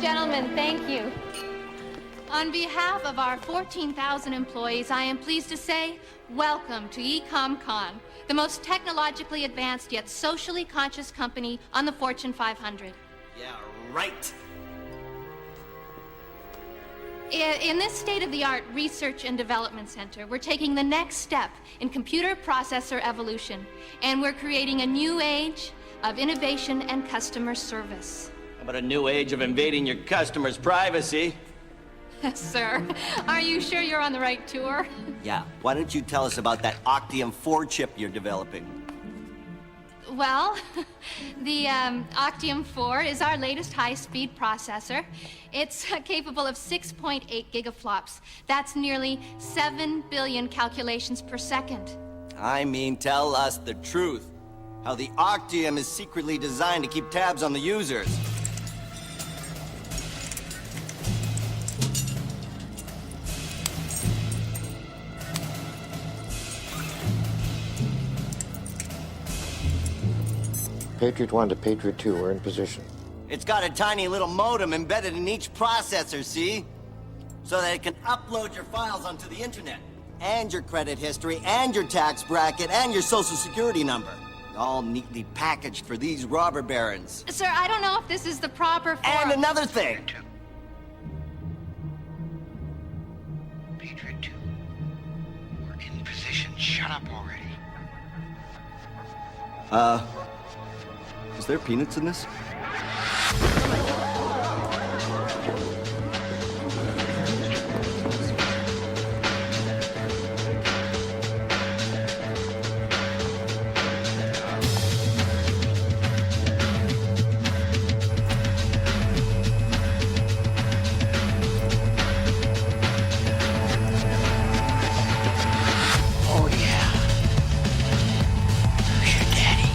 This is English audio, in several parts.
Gentlemen, thank you. On behalf of our 14,000 employees, I am pleased to say, welcome to EcomCon, the most technologically advanced yet socially conscious company on the Fortune 500. Yeah, right. In this state-of-the-art research and development center, we're taking the next step in computer processor evolution, and we're creating a new age of innovation and customer service. How about a new age of invading your customers' privacy? Sir, are you sure you're on the right tour? Yeah, why don't you tell us about that Octium 4 chip you're developing? Well, the Octium 4 is our latest high-speed processor. It's capable of 6.8 gigaflops. That's nearly 7 billion calculations per second. I mean, tell us the truth. How the Octium is secretly designed to keep tabs on the users. Patriot 1 to Patriot 2, we're in position. It's got a tiny little modem embedded in each processor, see? So that it can upload your files onto the internet. And your credit history, and your tax bracket, and your social security number. All neatly packaged for these robber barons. Sir, I don't know if this is the proper form. And another thing! Patriot 2, we're in position. Shut up already. Is there peanuts in this? Oh, yeah. Who's your daddy?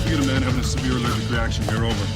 We got a man having a severe allergic reaction here, over.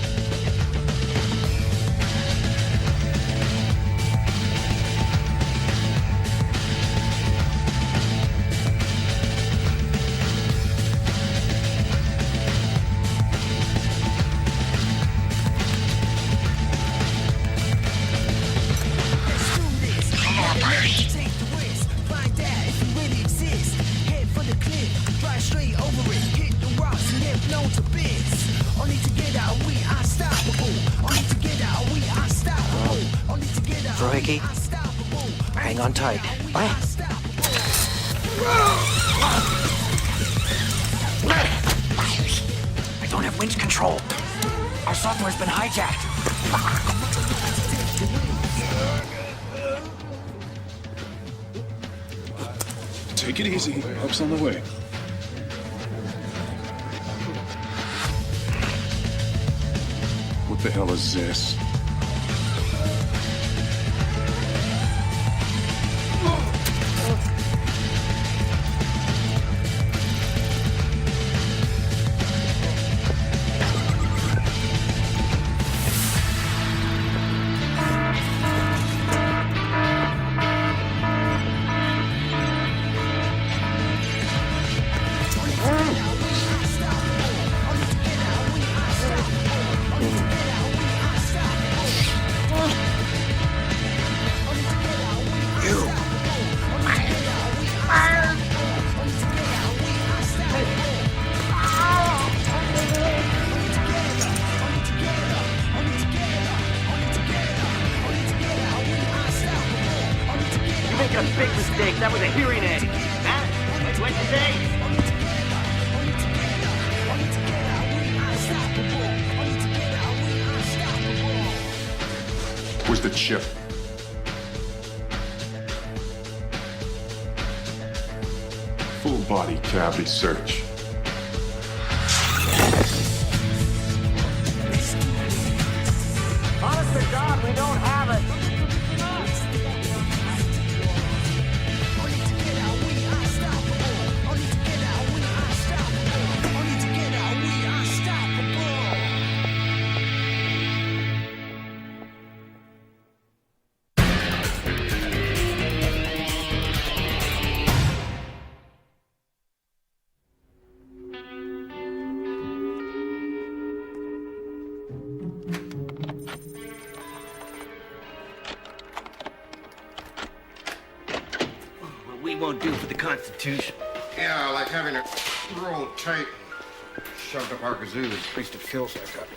Come on, Bernie. Take the risk, find out if it really exists. Head for the cliff, drive straight over it. Hit the rocks and get blown to bits. Only together we unstoppable. Only together we unstoppable. Only together Rohiki, we unstoppable. hang on tight. We unstoppable. I don't have winch control. Our software's been hijacked. Take it easy. Help's on the way. What the hell is this? You're making a big mistake. That was a hearing aid. Huh? What'd you say? Where's the chip? Full body cavity search. Honest to God, we don't have it. Only together we unstoppable. Only together we unstoppable. Only together we unstoppable. won't do for the Constitution. Yeah, like having it rolled tight and shoved up our kazoo. At least it feels like that.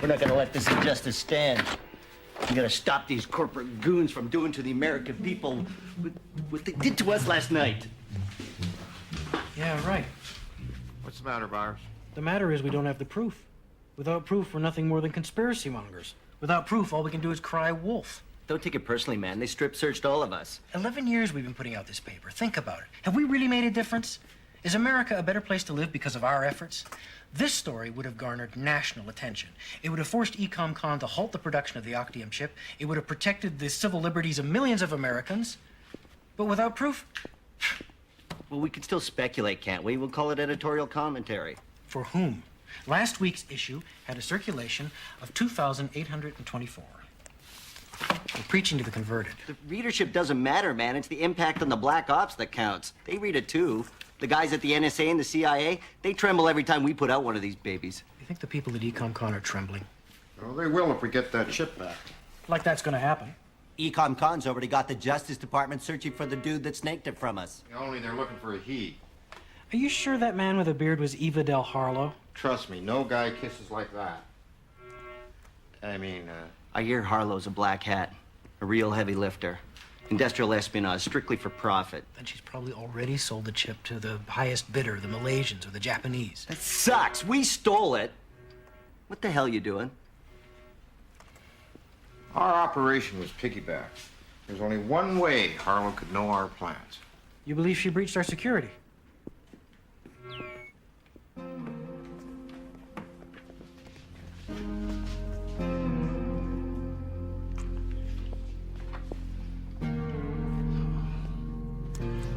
We're not gonna let this injustice stand. We gotta stop these corporate goons from doing to the American people what they did to us last night. Yeah, right. What's the matter, Byers? The matter is we don't have the proof. Without proof, we're nothing more than conspiracy mongers. Without proof, all we can do is cry wolf. Don't take it personally, man. They strip searched all of us. 11 years we've been putting out this paper. Think about it. Have we really made a difference? Is America a better place to live because of our efforts? This story would have garnered national attention. It would have forced EcomCon to halt the production of the Octium chip. It would have protected the civil liberties of millions of Americans. But without proof? Well, we can still speculate, can't we? We'll call it editorial commentary. For whom? Last week's issue had a circulation of 2,824. We're preaching to the converted. The readership doesn't matter, man. It's the impact on the black ops that counts. They read it too. The guys at the NSA and the CIA, they tremble every time we put out one of these babies. You think the people at EcomCon are trembling? Well, they will if we get that chip back. Like that's gonna happen. EcomCon's already got the Justice Department searching for the dude that snaked it from us. Only they're looking for a he. Are you sure that man with a beard was Eva Del Harlow? Trust me, no guy kisses like that. I mean, I hear Harlow's a black hat, a real heavy lifter. Industrial espionage, strictly for profit. Then she's probably already sold the chip to the highest bidder, the Malaysians or the Japanese. That sucks. We stole it. What the hell you doing? our operation was piggybacked. There's only one way Harlow could know our plans. You believe she breached our security?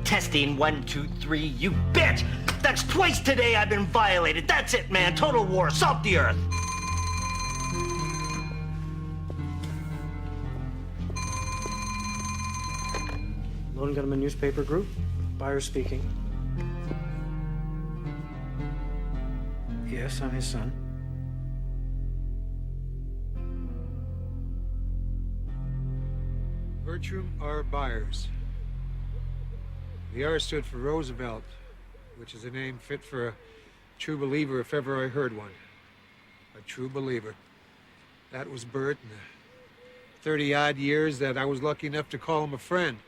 Testing 1, 2, 3, you bitch! That's twice today I've been violated. That's it, man. Total war. Salt the earth. Lone Gunman newspaper group. Buyer speaking. Yes, I'm his son. Bertram R. Byers. The R stood for Roosevelt, which is a name fit for a true believer if ever I heard one. A true believer. That was Bert in the 30-odd years that I was lucky enough to call him a friend.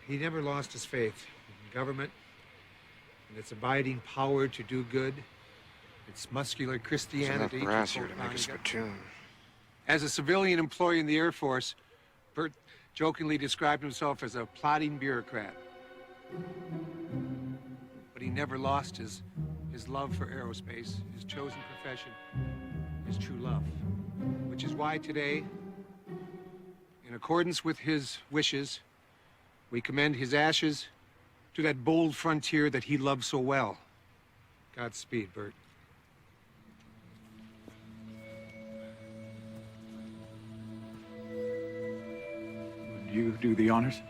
He never lost his faith in government and its abiding power to do good, its muscular Christianity. There's enough brass here to make a spittoon. As a civilian employee in the Air Force, Bert jokingly described himself as a plodding bureaucrat. But he never lost his love for aerospace, his chosen profession, his true love. Which is why today, in accordance with his wishes, we commend his ashes to that bold frontier that he loved so well. Godspeed, Bert. Would you do the honors?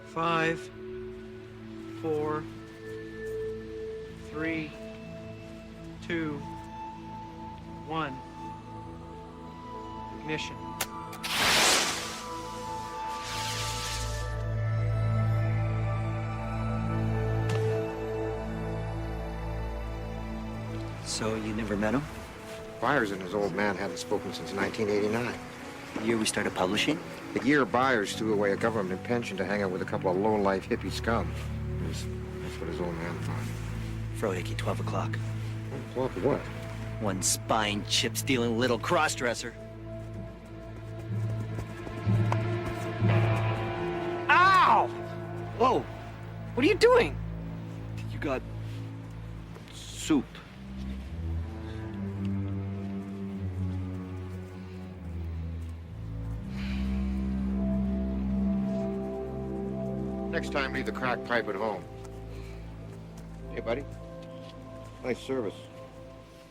5, 4, 3, 2, 1. Ignition. So you never met him? Byers and his old man hadn't spoken since 1989. The year we started publishing? The year Byers threw away a government pension to hang out with a couple of low-life hippie scum. That's what his old man thought. Frohickey, 12 o'clock. Well, what? One spine chip-stealing little cross-dresser. Ow! Whoa. What are you doing? You got soup. Next time, leave the crack pipe at home. Hey, buddy. Nice service.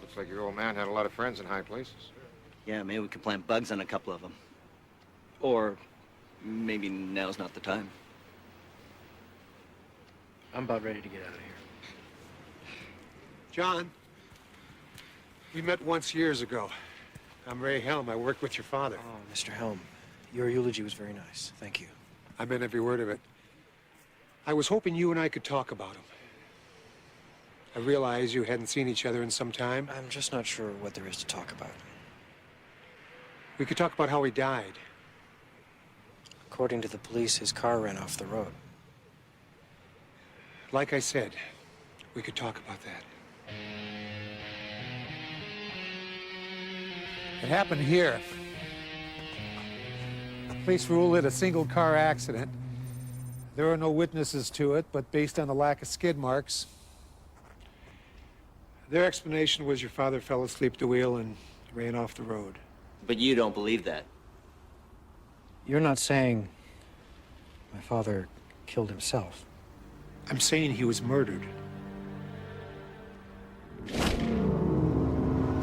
Looks like your old man had a lot of friends in high places. Yeah, maybe we could plant bugs on a couple of them. Or maybe now's not the time. I'm about ready to get out of here. John, we met once years ago. I'm Ray Helm. I worked with your father. Oh, Mr. Helm, your eulogy was very nice. Thank you. I meant every word of it. I was hoping you and I could talk about him. I realize you hadn't seen each other in some time. I'm just not sure what there is to talk about. We could talk about how he died. According to the police, his car ran off the road. Like I said, we could talk about that. It happened here. Police ruled it a single-car accident. There are no witnesses to it, but based on the lack of skid marks, their explanation was your father fell asleep at the wheel and ran off the road. But you don't believe that. You're not saying my father killed himself. I'm saying he was murdered.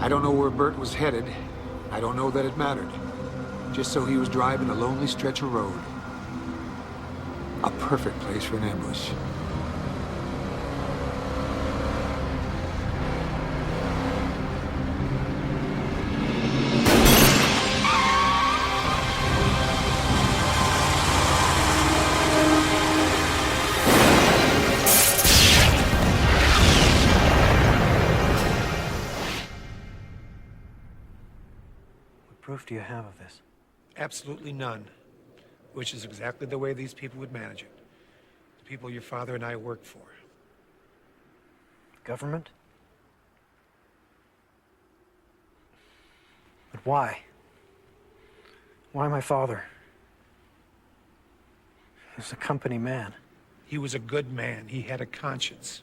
I don't know where Bert was headed. I don't know that it mattered. Just so he was driving a lonely stretch of road. A perfect place for an ambush. What proof do you have of this? Absolutely none. Which is exactly the way these people would manage it. The people your father and I worked for. Government? But why? Why my father? He was a company man. He was a good man. He had a conscience.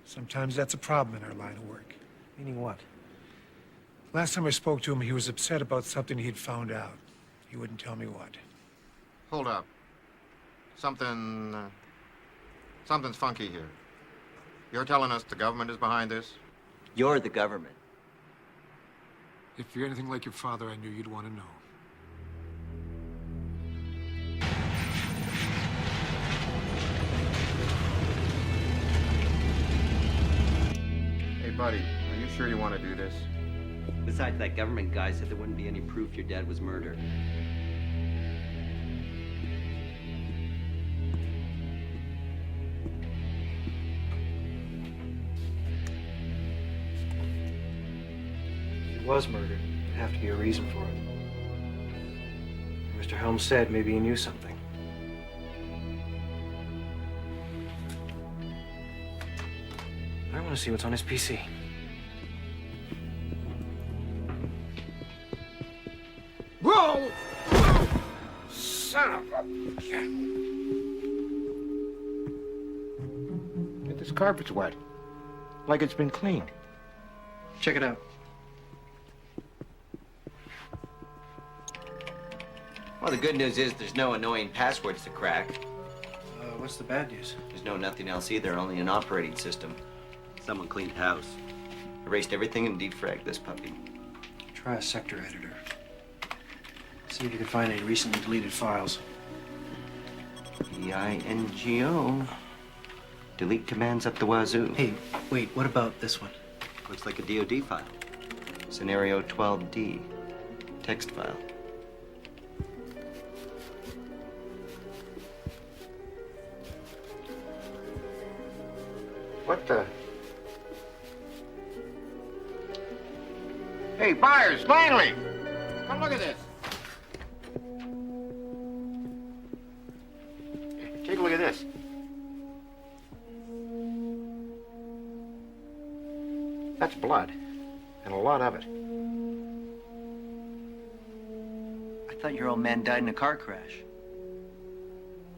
Sometimes that's a problem in our line of work. Meaning what? Last time I spoke to him, he was upset about something he'd found out. He wouldn't tell me what. Hold up. Something's funky here. You're telling us the government is behind this? You're the government. If you're anything like your father, I knew you'd want to know. Hey, buddy, are you sure you want to do this? Besides, that government guy said there wouldn't be any proof your dad was murdered. If he was murdered, there'd have to be a reason for it. Mr. Helm said maybe he knew something. I want to see what's on his PC. Whoa! Son of a... This carpet's wet. Like it's been cleaned. Check it out. Well, the good news is there's no annoying passwords to crack. What's the bad news? There's nothing else either, only an operating system. Someone cleaned house. Erased everything and defragged this puppy. Try a sector editor. See if you can find any recently deleted files. EINGO. Delete commands up the wazoo. Hey, wait, what about this one? Looks like a DoD file. Scenario 12D. Text file. What the... Hey, Byers, Langley! Come look at this. Take a look at this. That's blood, and a lot of it. I thought your old man died in a car crash.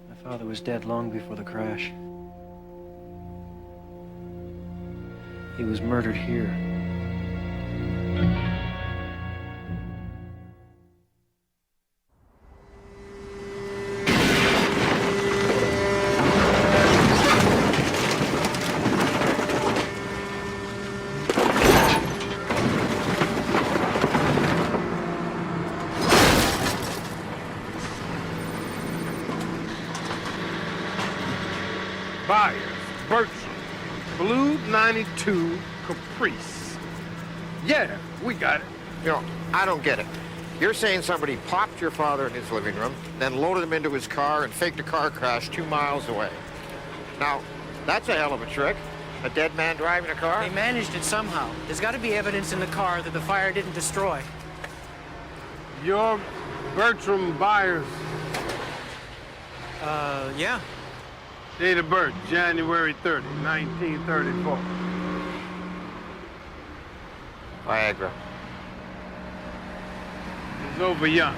My father was dead long before the crash. He was murdered here. Byers, Bertram, Blue 92 Caprice. Yeah, we got it. You know, I don't get it. You're saying somebody popped your father in his living room, then loaded him into his car and faked a car crash 2 miles away. Now, that's a hell of a trick. A dead man driving a car? They managed it somehow. There's got to be evidence in the car that the fire didn't destroy. You're Bertram Byers. Yeah. Date of birth, January 30, 1934. Viagra. It's over young.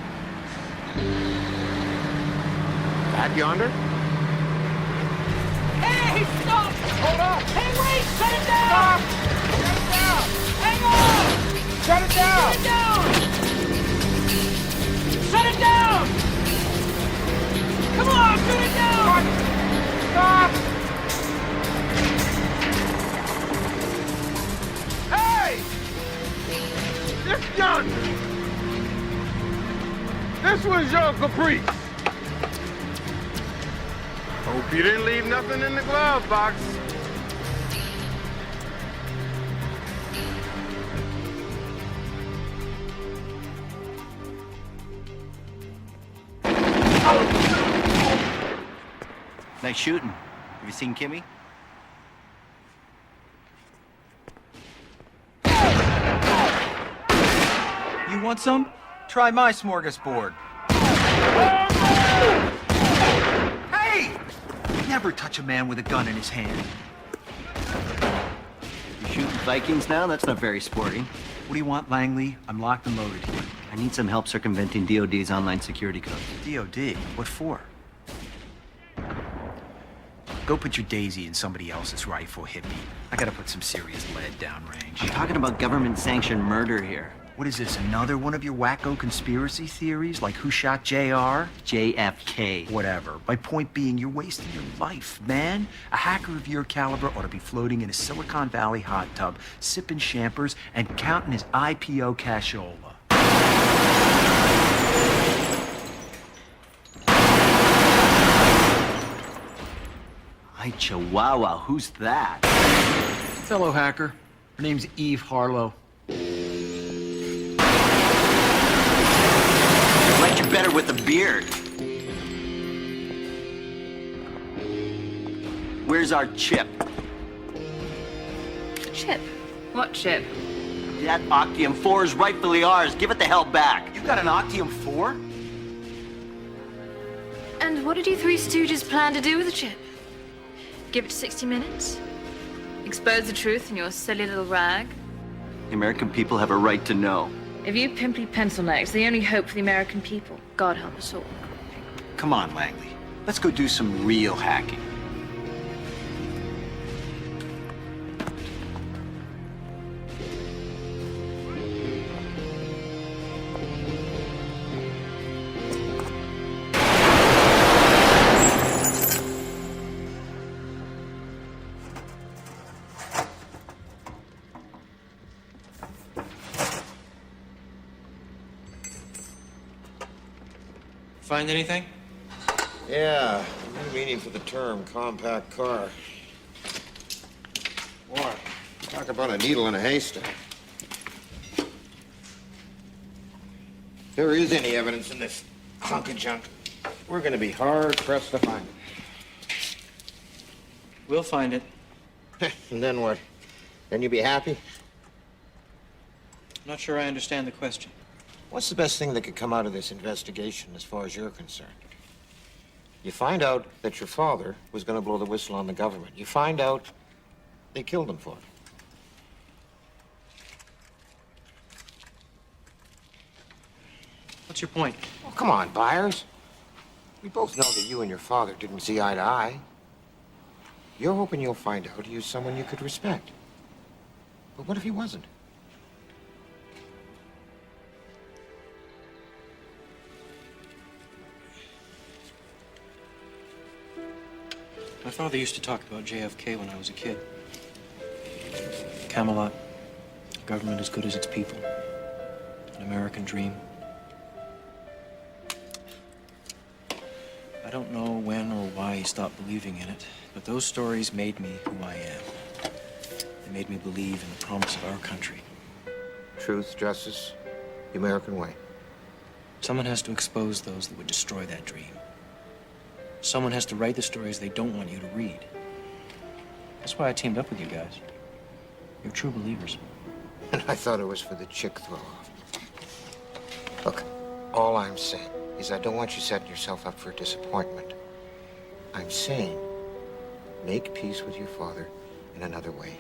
That yonder? Hey, stop! Hold on! Hey, wait! Shut it down! Shut it down! Hang on! Shut it down! Shut it down! Come on, shut it down! Stop! Hey! This gun! This was your caprice. Hope you didn't leave nothing in the glove box. Nice shooting. Have you seen Kimmy? You want some? Try my smorgasbord. Hey! Never touch a man with a gun in his hand. You shooting Vikings now? That's not very sporting. What do you want, Langley? I'm locked and loaded here. I need some help circumventing DOD's online security codes. DOD? What for? Go put your daisy in somebody else's rifle, hippie. I gotta put some serious lead downrange. I'm talking about government-sanctioned murder here. What is this, another one of your wacko conspiracy theories? Like who shot JR? JFK. Whatever. My point being, you're wasting your life, man. A hacker of your caliber ought to be floating in a Silicon Valley hot tub, sipping champers, and counting his IPO cashola. Hi, Chihuahua. Who's that? Fellow hacker. Her name's Eve Harlow. I like you better with the beard. Where's our chip? Chip? What chip? That Octium 4 is rightfully ours. Give it the hell back. You got an Octium 4? And what did you three stooges plan to do with the chip? Give it 60 minutes? Expose the truth in your silly little rag? The American people have a right to know. If you pimply pencil necks, the only hope for the American people, God help us all. Come on, Langley. Let's go do some real hacking. Find anything? Yeah, new meaning for the term compact car. What? Talk about a needle in a haystack. If there is any evidence in this hunk of junk, we're gonna be hard pressed to find We'll find it. it. And then what? Then you be happy? I'm not sure I understand the question. What's the best thing that could come out of this investigation as far as you're concerned? You find out that your father was going to blow the whistle on the government. You find out they killed him for it. What's your point? Well, come on, Byers. We both know that you and your father didn't see eye to eye. You're hoping you'll find out he was someone you could respect. But what if he wasn't? My father used to talk about JFK when I was a kid. Camelot. Government as good as its people. An American dream. I don't know when or why he stopped believing in it, but those stories made me who I am. They made me believe in the promise of our country. Truth, justice, The American way. Someone has to expose those that would destroy that dream. Someone has to write the stories they don't want you to read. That's why I teamed up with you guys. You're true believers. And I thought it was for the chick throw-off. Look, all I'm saying is I don't want you setting yourself up for disappointment. I'm saying make peace with your father in another way.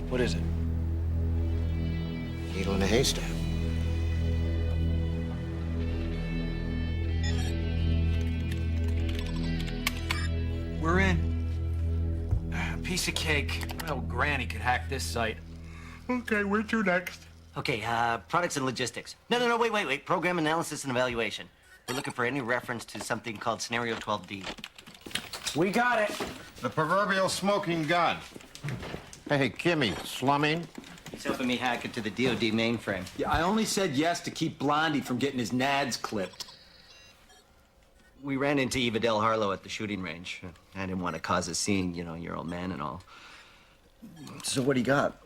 What is it? Needle in a haystack. We're in. Piece of cake. Well, Granny could hack this site. Okay, where to next? Okay, products and logistics. No, wait. Program analysis and evaluation. We're looking for any reference to something called Scenario 12D. We got it. The proverbial smoking gun. Hey, Kimmy, slumming? He's helping me hack into the DoD mainframe. Yeah, I only said yes to keep Blondie from getting his nads clipped. We ran into Eva Del Harlow at the shooting range. I didn't want to cause a scene, you know, your old man and all. So what do you got?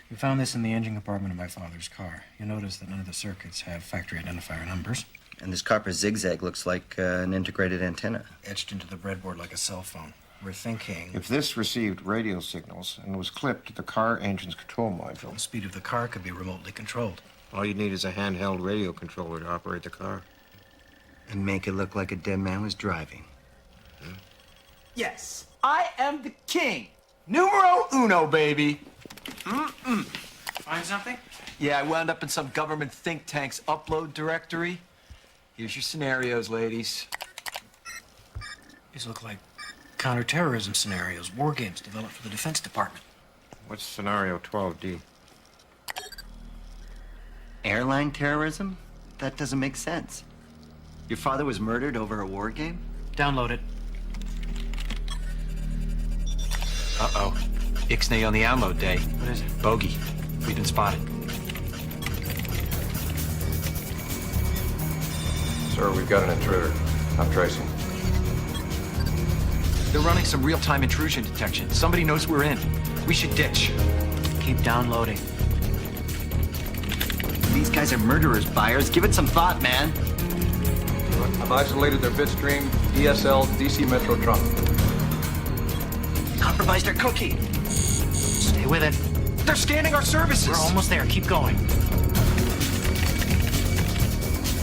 We found this in the engine compartment of my father's car. You'll notice that none of the circuits have factory identifier numbers. And this copper zigzag looks like an integrated antenna. Etched into the breadboard like a cell phone. We're thinking... If this received radio signals and was clipped to the car engine's control module, the speed of the car could be remotely controlled. all you need is a handheld radio controller to operate the car. And make it look like a dead man was driving. Yes, I am the king. Numero uno, baby. Find something? Yeah, I wound up in some government think tank's upload directory. Here's your scenarios, ladies. These look like counterterrorism scenarios, war games developed for the Defense Department. What's scenario 12D? Airline terrorism? That doesn't make sense. Your father was murdered over a war game? Download it. Uh-oh. Ixnay on the download day. What is it? Bogey. We've been spotted. Sir, we've got an intruder. I'm tracing. They're running some real-time intrusion detection. Somebody knows we're in. We should ditch. Keep downloading. These guys are murderers, buyers. Give it some thought, man. I've isolated their bitstream, DSL, DC Metro trunk. Compromised our cookie. Stay with it. They're scanning our services. We're almost there. Keep going.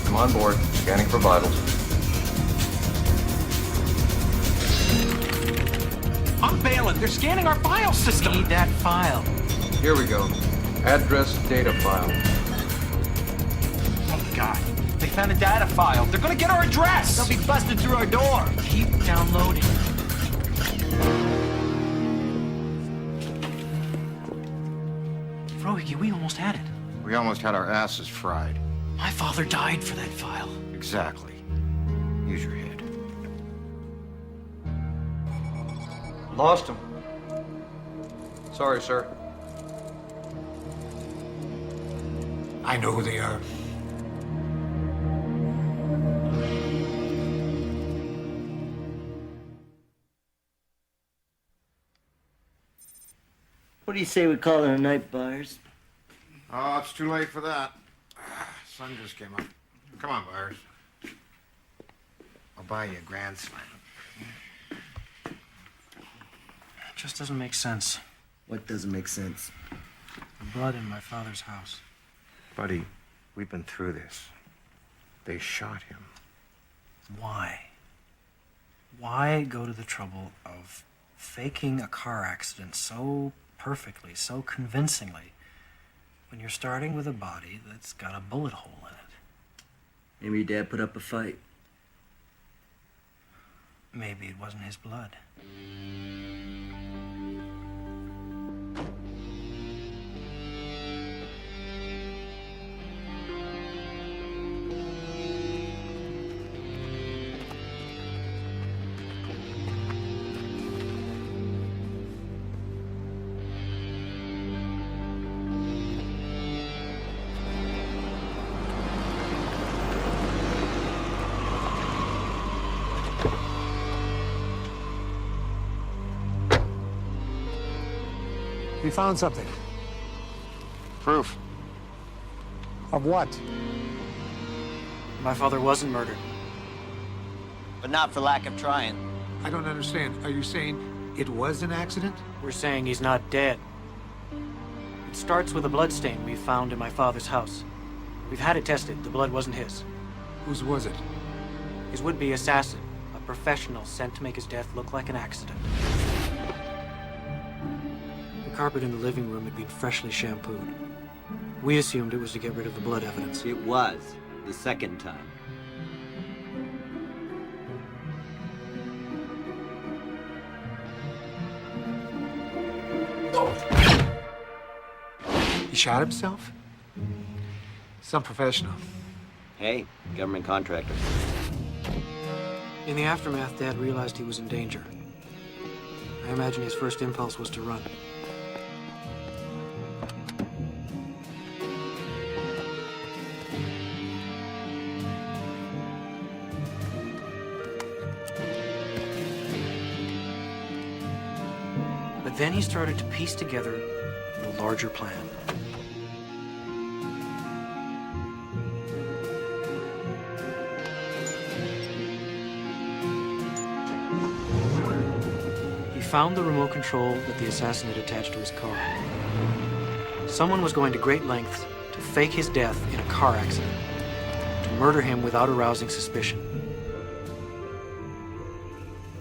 I'm on board, scanning for vitals. I'm bailing. They're scanning our file system. Need that file. Here we go. Address data file. Oh, God. They found a data file. They're gonna get our address. They'll be busted through our door. Keep downloading. Frohige, we almost had it. We almost had our asses fried. My father died for that file. Exactly. Use your head. Lost him. Sorry, sir. I know who they are. What do you say we call it a night, buyers? Oh, it's too late for that. Sun just came up. Come on, Byers. I'll buy you a grand slam. It just doesn't make sense. What doesn't make sense? The blood in my father's house. Buddy, we've been through this. They shot him. Why? Why go to the trouble of faking a car accident so perfectly, so convincingly, when you're starting with a body that's got a bullet hole in it? Maybe your dad put up a fight. Maybe it wasn't his blood. We found something. Proof. Of what? My father wasn't murdered. But not for lack of trying. I don't understand. Are you saying it was an accident? We're saying he's not dead. It starts with a bloodstain we found in my father's house. We've had it tested. The blood wasn't his. Whose was it? His would-be assassin, a professional sent to make his death look like an accident. The carpet in the living room had been freshly shampooed. We assumed it was to get rid of the blood evidence. It was, the second time. He shot himself? Some professional. Hey, government contractor. In the aftermath, Dad realized he was in danger. I imagine his first impulse was to run. But then he started to piece together a larger plan. He found the remote control that the assassin had attached to his car. Someone was going to great lengths to fake his death in a car accident, to murder him without arousing suspicion.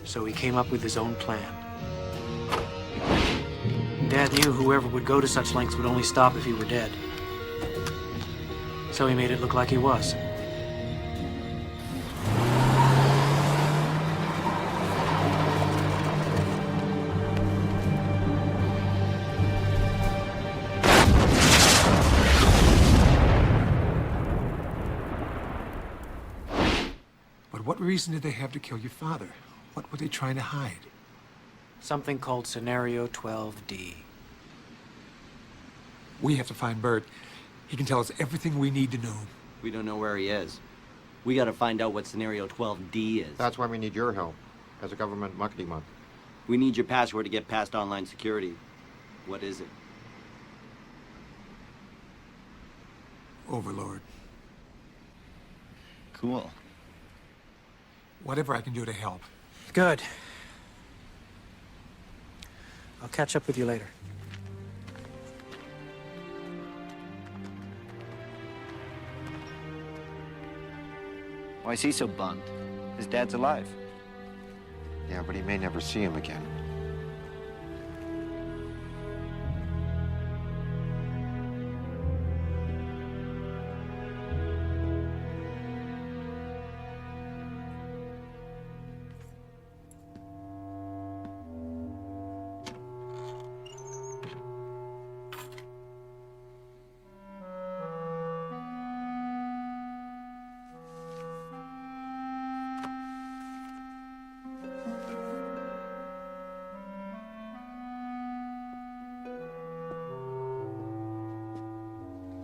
So he came up with his own plan. Dad knew whoever would go to such lengths would only stop if he were dead. So he made it look like he was. But what reason did they have to kill your father? What were they trying to hide? Something called Scenario 12D. We have to find Bert. He can tell us everything we need to know. We don't know where he is. We gotta find out what Scenario 12D is. That's why we need your help as a government muckety-muck. We need your password to get past online security. What is it? Overlord. Cool. Whatever I can do to help. Good. I'll catch up with you later. Why is he so bummed? His dad's alive. Yeah, but he may never see him again.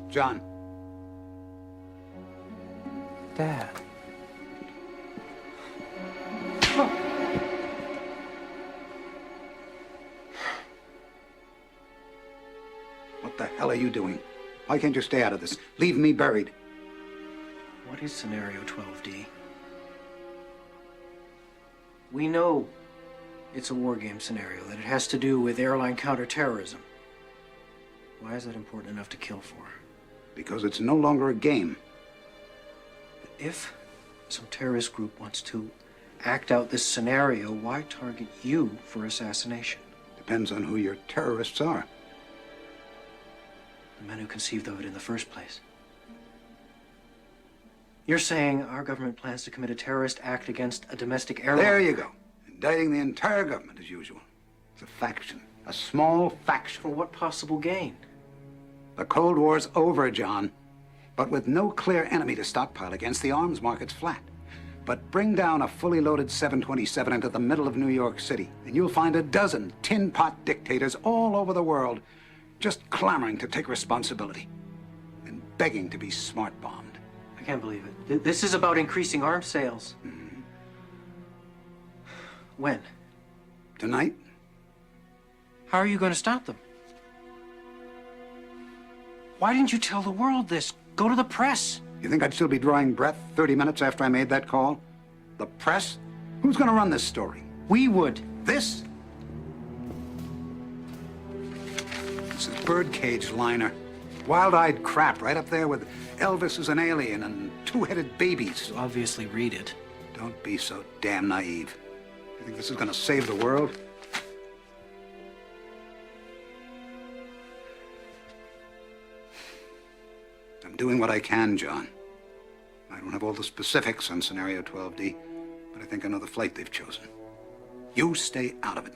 John. Dad. What the hell are you doing? Why can't you stay out of this? Leave me buried. What is Scenario 12D? We know it's a war game scenario, that it has to do with airline counterterrorism. Why is that important enough to kill for? Because it's no longer a game. If some terrorist group wants to act out this scenario, why target you for assassination? Depends on who your terrorists are. The men who conceived of it in the first place. You're saying our government plans to commit a terrorist act against a domestic airline? There you go. Indicting the entire government as usual. It's a faction. A small faction. For what possible gain? The Cold War's over, John. But with no clear enemy to stockpile against, the arms market's flat. But bring down a fully loaded 727 into the middle of New York City, and you'll find a dozen tin-pot dictators all over the world just clamoring to take responsibility and begging to be smart-bombed. I can't believe it. This is about increasing arms sales. Mm-hmm. When? Tonight? How are you going to stop them? Why didn't you tell the world this? Go to the press. You think I'd still be drawing breath 30 minutes after I made that call? The press? Who's gonna run this story? We would. This? This is birdcage liner. Wild-eyed crap right up there with Elvis as an alien and two-headed babies. You obviously read it. Don't be so damn naive. You think this is gonna save the world? I'm doing what I can, John. I don't have all the specifics on Scenario 12D, but I think I know the flight they've chosen. You stay out of it.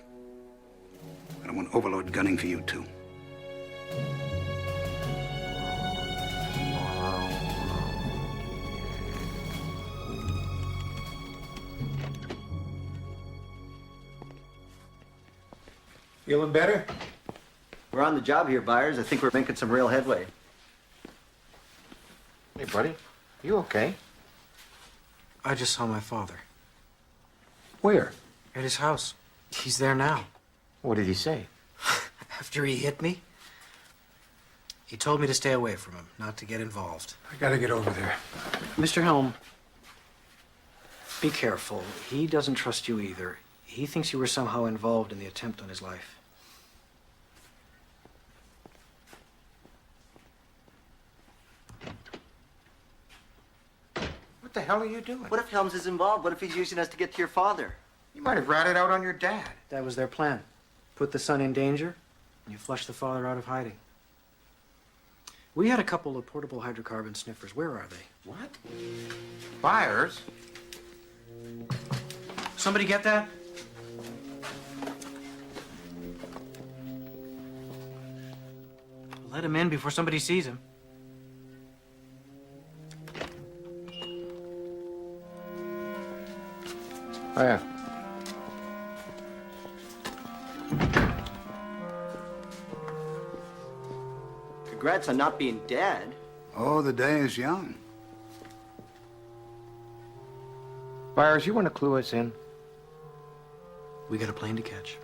I don't want Overlord gunning for you, too. Feeling better? We're on the job here, Byers. I think we're making some real headway. Hey, buddy. You okay? I just saw my father. Where? At his house. He's there now. What did he say? After he hit me, he told me to stay away from him, not to get involved. I gotta get over there. Mr. Helm, be careful. He doesn't trust you either. He thinks you were somehow involved in the attempt on his life. What the hell are you doing? What if Helms is involved? What if he's using us to get to your father? You might have ratted out on your dad. That was their plan. Put the son in danger, and you flush the father out of hiding. We had a couple of portable hydrocarbon sniffers. Where are they? What? Byers? Somebody get that? Let him in before somebody sees him. Oh, yeah. Congrats on not being dead. Oh, the day is young. Byers, you want to clue us in? We got a plane to catch.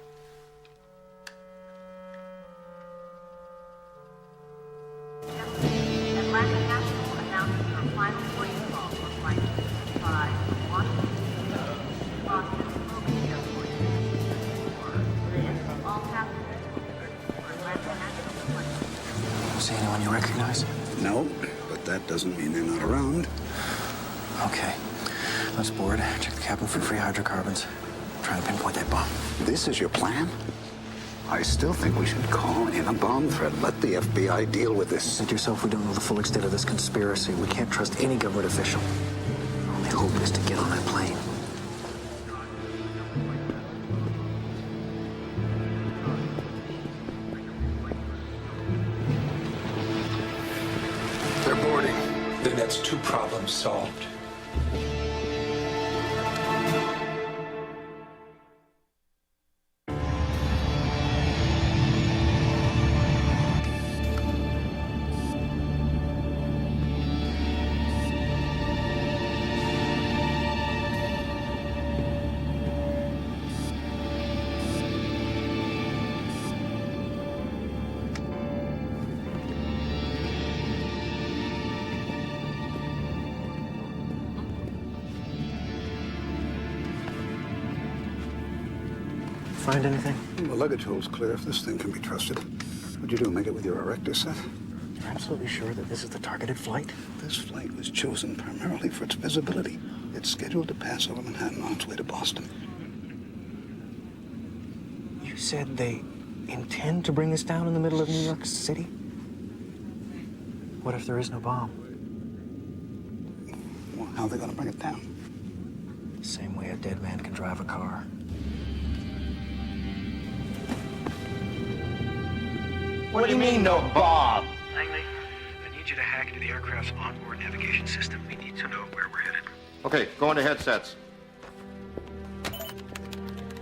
See anyone you recognize? No, but that doesn't mean they're not around. Okay. Let's board. Check the cabin for free hydrocarbons. Try to pinpoint that bomb. This is your plan? I still think we should call in a bomb threat. Let the FBI deal with this. Said yourself we don't know the full extent of this conspiracy. We can't trust any government official. Our only hope is to get on that plane. They're boarding. Then that's 2 problems solved. Find anything? The luggage hole's clear if this thing can be trusted. What'd you do, make it with your erector set? You're absolutely sure that this is the targeted flight? This flight was chosen primarily for its visibility. It's scheduled to pass over Manhattan on its way to Boston. You said they intend to bring this down in the middle of New York City? What if there is no bomb? Well, how are they gonna bring it down? Same way a dead man can drive a car. What do you mean, no bomb? Langley, I need you to hack into the aircraft's onboard navigation system. We need to know where we're headed. Okay, go into headsets.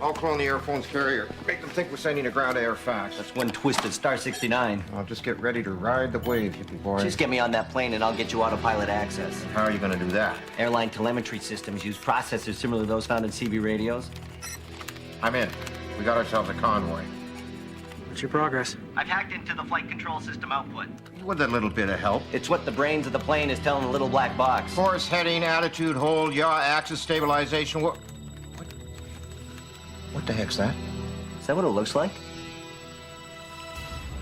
I'll clone the Airphone's carrier. Make them think we're sending a ground-to-air fax. That's one twisted Star 69. I'll just get ready to ride the wave, hippie boy. Just get me on that plane and I'll get you autopilot access. How are you going to do that? Airline telemetry systems use processors similar to those found in CB radios. I'm in. We got ourselves a convoy. What's your progress? I've hacked into the flight control system output. With a little bit of help. It's what the brains of the plane is telling the little black box. Course, heading, attitude, hold, yaw, axis, stabilization. What the heck's that? Is that what it looks like?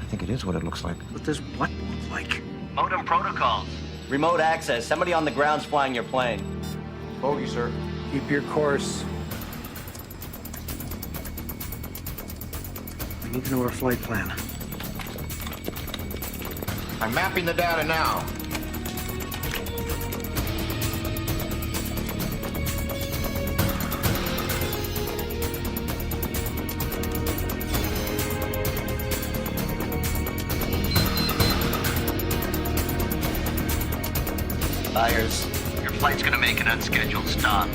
I think it is what it looks like. What does what look like? Modem protocols. Remote access. Somebody on the ground's flying your plane. Bogey, sir. Keep your course. We need to know our flight plan. I'm mapping the data now. Byers, your flight's gonna make an unscheduled stop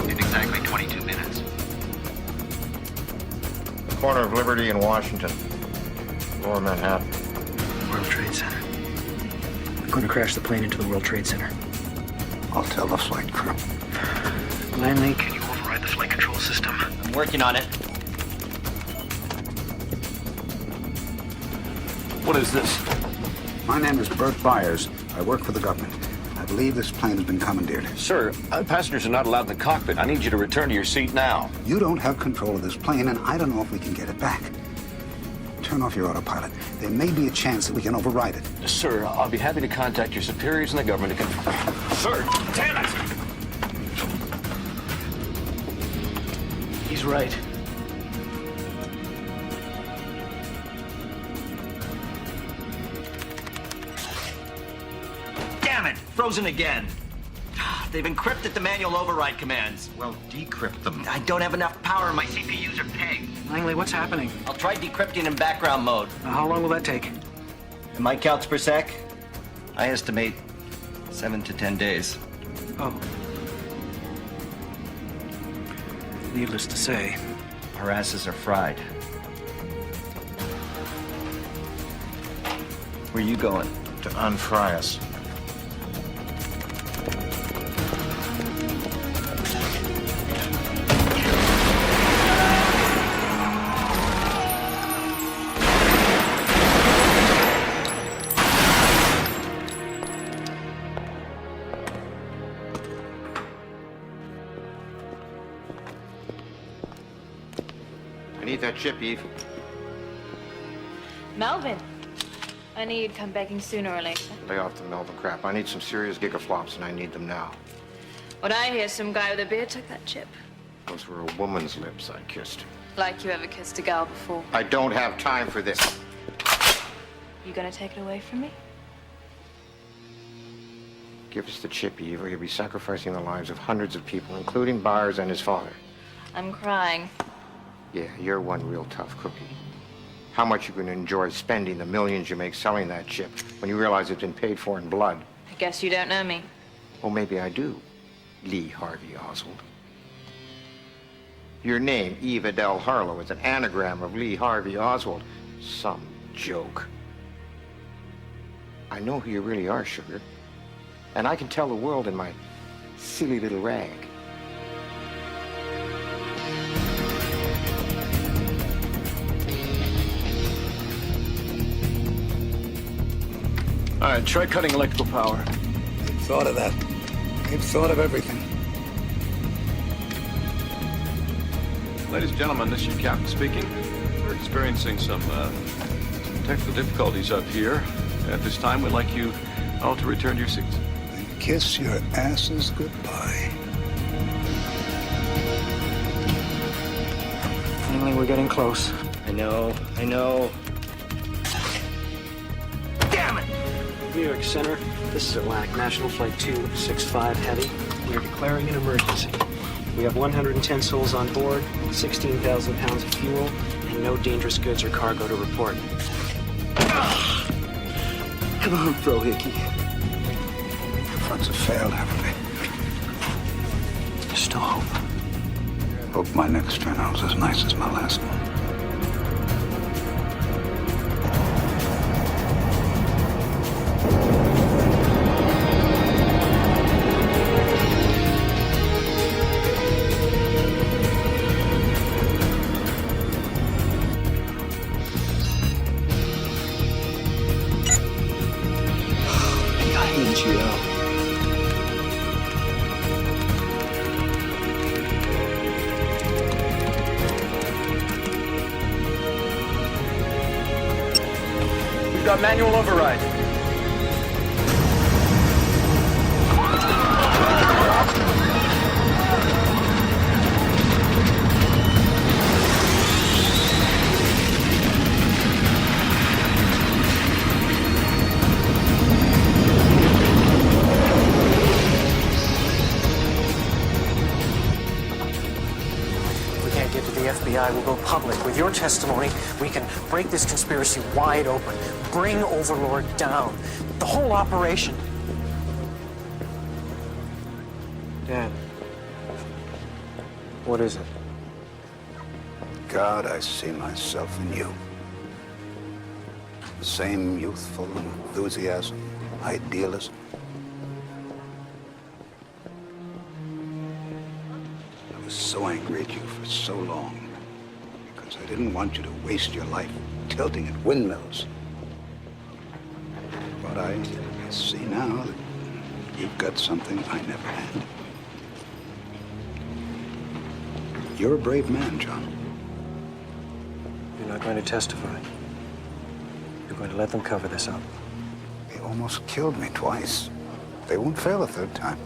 in exactly 22 minutes. The corner of Liberty and Washington. Lower Manhattan. World Trade Center. I'm going to crash the plane into the World Trade Center. I'll tell the flight crew. Lanley, can you override the flight control system? I'm working on it. What is this? My name is Bert Byers. I work for the government. I believe this plane has been commandeered. Sir, passengers are not allowed in the cockpit. I need you to return to your seat now. You don't have control of this plane, and I don't know if we can get it back. Turn off your autopilot. There may be a chance that we can override it. Sir, I'll be happy to contact your superiors in the government to confirm. Sir, damn it! He's right. Damn it! Frozen again. They've encrypted the manual override commands. Well, decrypt them. I don't have enough power and my CPUs are pegged. Langley, what's happening? I'll try decrypting in background mode. How long will that take? In my counts per sec, I estimate 7 to 10 days. Oh. Needless to say. Our asses are fried. Where are you going? To unfry us. I need that chip, Eve. Melvin, I knew you'd come begging sooner or later. Lay off the Melvin crap. I need some serious gigaflops, and I need them now. What I hear, some guy with a beard took that chip. Those were a woman's lips I kissed. Like you ever kissed a gal before. I don't have time for this. You gonna take it away from me? Give us the chip, Eve, or you'll be sacrificing the lives of hundreds of people, including Byers and his father. I'm crying. Yeah, you're one real tough cookie. How much you can enjoy spending the millions you make selling that chip when you realize it's been paid for in blood. I guess you don't know me. Oh, maybe I do, Lee Harvey Oswald. Your name, Eve Adele Harlow, is an anagram of Lee Harvey Oswald. Some joke. I know who you really are, sugar. And I can tell the world in my silly little rag. All right, try cutting electrical power. They've thought of that. They've thought of everything. Ladies and gentlemen, this is your captain speaking. We're experiencing some technical difficulties up here. At this time, we'd like you all to return to your seats. Then kiss your asses goodbye. Langley, we're getting close. I know. New York Center, this is Atlantic National Flight 265 Heavy. We are declaring an emergency. We have 110 souls on board, 16,000 pounds of fuel, and no dangerous goods or cargo to report. Come on, Bro Hickey. Fronts have failed, haven't they? There's still hope. Hope my next turnout's as nice as my last one. got manual override. FBI will go public. With your testimony, we can break this conspiracy wide open, bring Overlord down. The whole operation. Dad, what is it? God, I see myself in you. The same youthful enthusiasm, idealism. I was so angry at you for so long because I didn't want you to waste your life tilting at windmills. But I see now that you've got something I never had. You're a brave man, John. You're not going to testify. You're going to let them cover this up. They almost killed me twice. They won't fail a third time.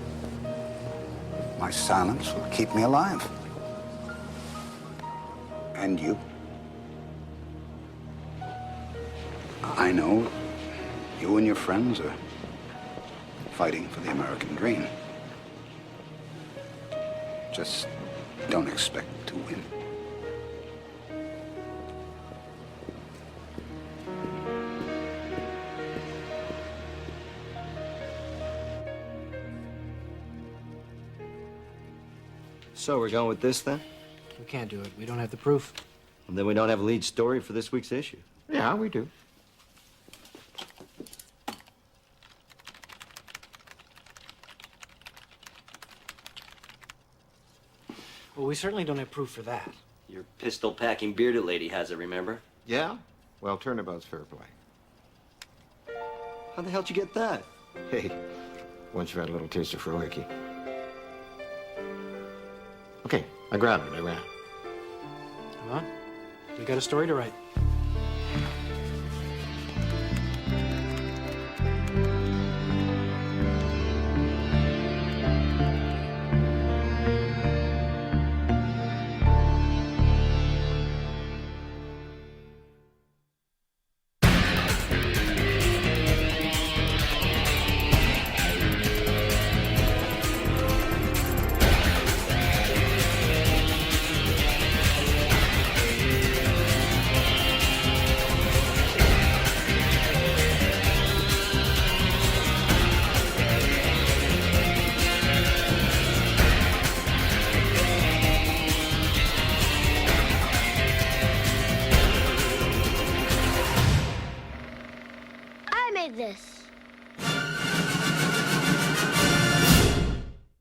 My silence will keep me alive. And you. I know you and your friends are fighting for the American dream. Just don't expect to win. So we're going with this then? We can't do it. We don't have the proof. And then we don't have a lead story for this week's issue. Yeah, we do. Well, we certainly don't have proof for that. Your pistol-packing bearded lady has it, remember? Yeah? Well, turnabout's fair play. How the hell did you get that? Hey, once you've had a little taste of Frohickey. Okay, I grabbed it. I ran. Come on. We got a story to write. This.